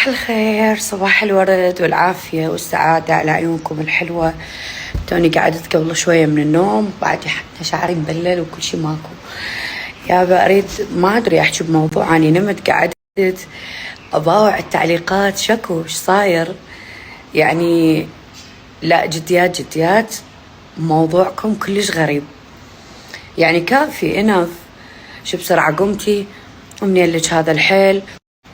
صباح الخير، صباح الورد والعافية والسعادة على عيونكم الحلوة. توني قعدت قبل شوية من النوم، بعد حتى شعري مبلل وكل شي ماكو. يا أريد ما أدري أحكي بموضوع، أني نمت قعدت أباوع التعليقات شكو إيش صاير يعني. لا جديات موضوعكم كلش غريب يعني. كافي انف شو بسرعة قمتي ومنين لك هذا الحيل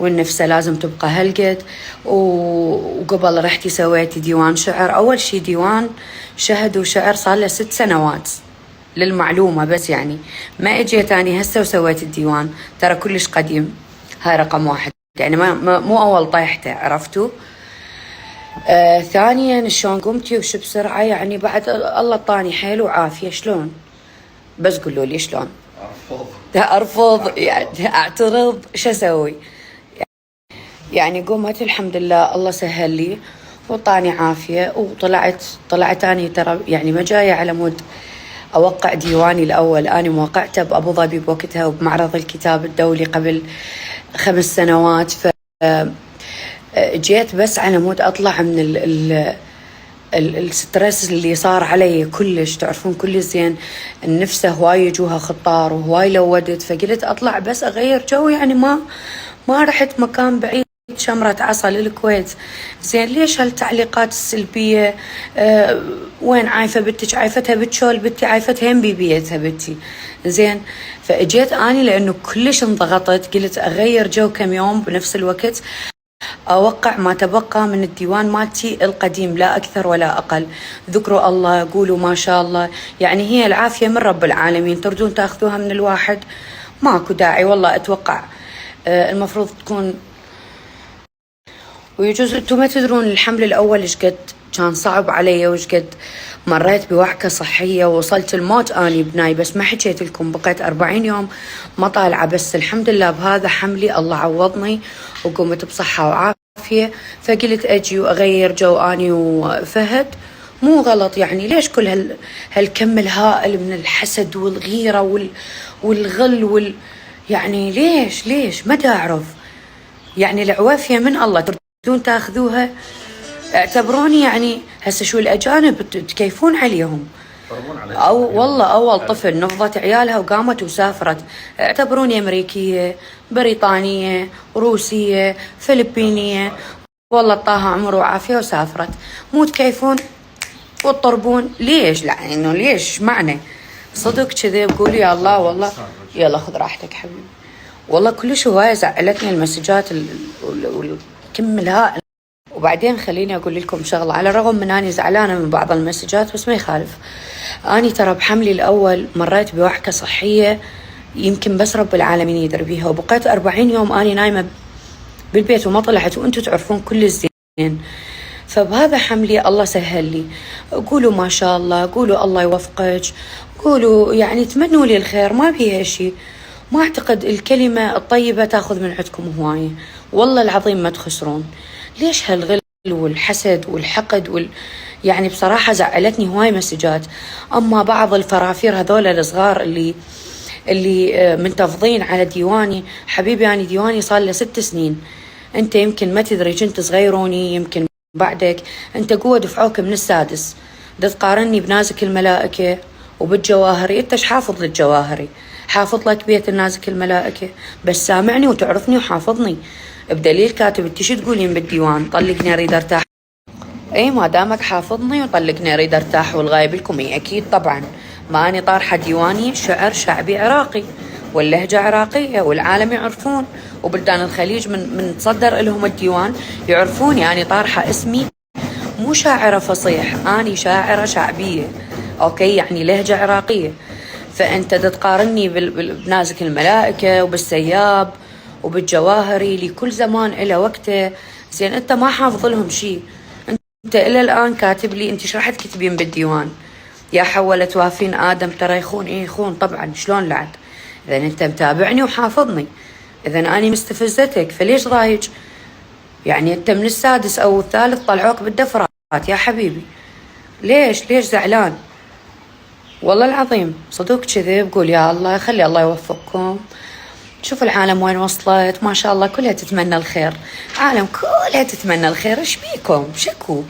والنفسة لازم تبقى هالقد، وقبل رحتي سويتي ديوان شعر. أول شي ديوان شهد وشعر صار له 6 سنوات للمعلومة، بس يعني ما اجيت اني هسه وسويت الديوان، ترى كلش قديم. هاي رقم واحد يعني، مو أول طيحته، عرفتوا؟ ثانيا شلون قمتي وش بسرعة يعني، بعد الله طاني حيل وعافية. شلون بس قولوا لي شلون؟ أرفض يعني، أعترض، شو أسوي يعني؟ قمت الحمد لله، الله سهل لي وطاني عافية وطلعت أني ترى يعني ما جاية على مود أوقع ديواني الأول. أنا موقعته بأبو ظبي بوقتها وبمعرض الكتاب الدولي قبل 5 سنوات. جيت بس على مود أطلع من الستريس اللي صار علي كلش. تعرفون كل زين النفسة هواي يجوها خطار وهواي لودت، فقلت أطلع بس أغير جو يعني. ما رحت مكان بعيد، شمرة عسل للكويت. زين ليش هالتعليقات السلبية؟ وين عايفة بنتك؟ عايفتها بتشول بنتي، عايفتها هم ببيتها بنتي. زين فاجيت اني لانه كلش انضغطت، قلت اغير جو كم يوم، بنفس الوقت أوقع ما تبقى من الديوان مالتي القديم، لا أكثر ولا أقل. ذكروا الله، قولوا ما شاء الله، يعني هي العافية من رب العالمين. تردون تأخذوها من الواحد؟ ماكو داعي والله. أتوقع المفروض تكون. ويجوز انتم ما تدرون الحمل الأول إيش قد كان صعب علي، وإيش قد مريت بوعكة صحية، ووصلت الموت أني بناي، بس ما حكيت لكم. بقيت 40 يوم ما طالعة، بس الحمد لله بهذا حملي الله عوضني وقمت بصحة وعافية. فقلت أجي وأغير جو أني وفهد. مو غلط يعني، ليش كل هالكم الهائل من الحسد والغيرة والغل يعني ليش ما تعرف يعني. العوافية من الله، تردون تاخذوها. اعتبروني يعني هسه شو الأجانب تكيفون عليهم، أو والله أول طفل نفضت عيالها وقامت وسافرت. اعتبروني أمريكية، بريطانية، روسية، فلبينية، والله طاها عمر وعافية وسافرت. مو تكيفون وتطربون ليش؟ لا إنه ليش معنى صدق كذب. قولي يا الله والله. يلا خذ راحتك حبيبي. والله كلش هواية زعلتني المسجات والكم الهائل. وبعدين خليني أقول لكم شغلة، على الرغم من أني زعلانة من بعض المسجات بس ما يخالف. أني ترى بحملي الأول مريت بوعكة صحية يمكن بس رب العالمين يدري بيها، وبقيت 40 يوم أني نايمة بالبيت وما طلعت، وأنتم تعرفون كل الزين. فبهذا حملي الله سهل لي. قولوا ما شاء الله، قولوا الله يوفقك، قولوا يعني تمنوا لي الخير، ما بيها شيء. ما أعتقد الكلمة الطيبة تاخذ من عندكم هواية، والله العظيم ما تخسرون. ليش هالغل والحسد والحقد يعني بصراحة زعلتني هواي مسجات. أما بعض الفرافير هذول الصغار اللي منتفضين على ديواني، حبيبي يعني ديواني صار له 6 سنين. أنت يمكن ما تدري، كنت صغيروني يمكن بعدك. أنت قوة دفعوك من السادس، دا تقارني بنازك الملائكة وبالجواهري. أنت حافظ للجواهري، حافظ لك بيت النازك الملائكة، بس سامعني وتعرفني وحافظني بدليل كاتب انت شو تقولين بالديوان؟ طلقني اريد ارتاح. اي ما دامك حافظني وطلقني اريد ارتاح والغايب لكم. اكيد طبعا، ما اني طارحه ديواني شعر شعبي عراقي واللهجه عراقيه والعالم يعرفون، وبلدان الخليج من تصدر لهم الديوان يعرفوني. اني طارحه اسمي مو شاعره فصيح، اني شاعره شعبيه، اوكي يعني لهجه عراقيه. فانت تقارني بنازك الملائكه وبالسياب وبالجواهري. لكل زمان إله وقته. زين أنت ما حافظ لهم شيء. أنت إلى الآن كاتب لي أنت شو راح تكتبين بالديوان؟ يا حولة توافين آدم ترى يخون. إيه يخون طبعا، شلون لعد؟ إذا أنت متابعني وحافظني، إذا أنا مستفزتك، فليش ضايج يعني؟ أنت من السادس أو الثالث طلعوك بالدفرات يا حبيبي. ليش زعلان؟ والله العظيم صدق كذب. قول يا الله، خلي الله يوفقكم شوف العالم وين وصلت، ما شاء الله كلها تتمنى الخير، عالم كلها تتمنى الخير، ايش بيكم شكو.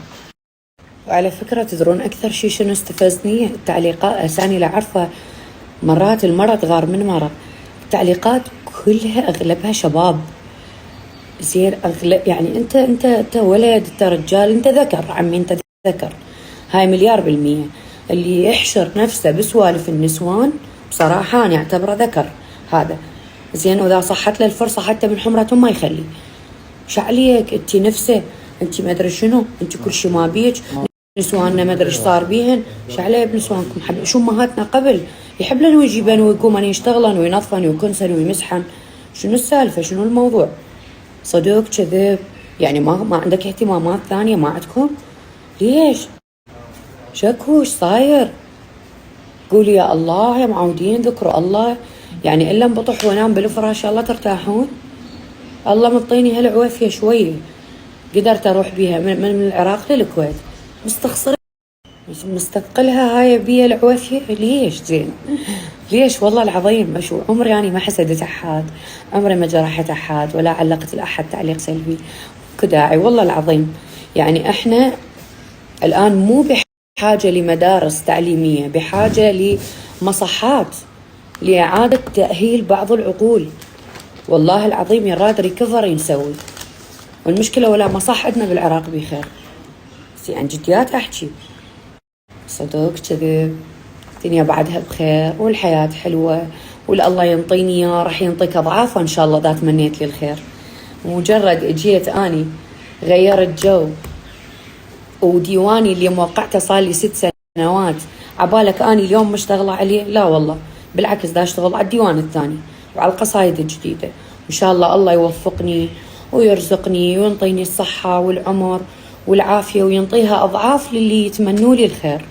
وعلى فكرة تدرون أكثر شيء شنو استفزني؟ التعليقات. أساني لا عارفة، مرات المرض غار من مرض، التعليقات كلها أغلبها شباب. زين أغلب يعني أنت ولد، أنت رجال، أنت ذكر عمي، أنت ذكر. هاي 100%. اللي يحشر نفسه بسوالف النسوان بصراحة أنا أعتبره ذكر هذا. زين وإذا صحت له الفرصة حتى من حمرتهم ما يخلي. شعليك أنت نفسه، أنت ما أدري شنو، أنت كل شيء ما بيك، نسواننا ما أدري إيش صار بيهن. شعليه بنسوانكم شو أمهاتنا قبل يحبلن ويجيبن ويقومن يشتغلن وينظفن ويكنسن ويمسحن. شنو السالفة؟ شنو الموضوع؟ صدق كذب يعني ما عندك اهتمامات ثانية ما عندكم؟ ليش؟ شكو ايش صاير؟ قولي يا الله يا معودين ذكروا الله، يعني إلا انبطح وانام بالفراش الله ترتاحون. الله مطيني هالعوافية شوية قدرت أروح بيها من العراق للكويت، مستخسرة مستثقلها هاي بيها العوافية. ليش؟ زين ليش؟ والله العظيم أشو عمري يعني ما حسدت أحد، عمري ما جرحت أحد ولا علقت لأحد تعليق سلبي كداعي والله العظيم. يعني إحنا الآن مو بحاجة لمدارس تعليمية، بحاجة لمصحات لإعادة تأهيل بعض العقول. والله العظيم يا راد ريكفري نسوي، والمشكلة ولا مصح عندنا بالعراق بخير. عن جديات أحكي، صدق كذب. الدنيا بعدها بخير والحياة حلوة، والله ينطيني إياه راح ينطيك أضعافه إن شاء الله. ذا تمنيت لي الخير، مجرد اجيت أني غيرت جو وديواني اللي موقعته صار لي 6 سنوات عبالك أني اليوم مشتغلة عليه؟ لا والله بالعكس، دا أشتغل على الديوان الثاني وعلى القصايد الجديدة. إن شاء الله الله يوفقني ويرزقني وينطيني الصحة والعمر والعافية وينطيها أضعاف للي يتمنوا لي الخير.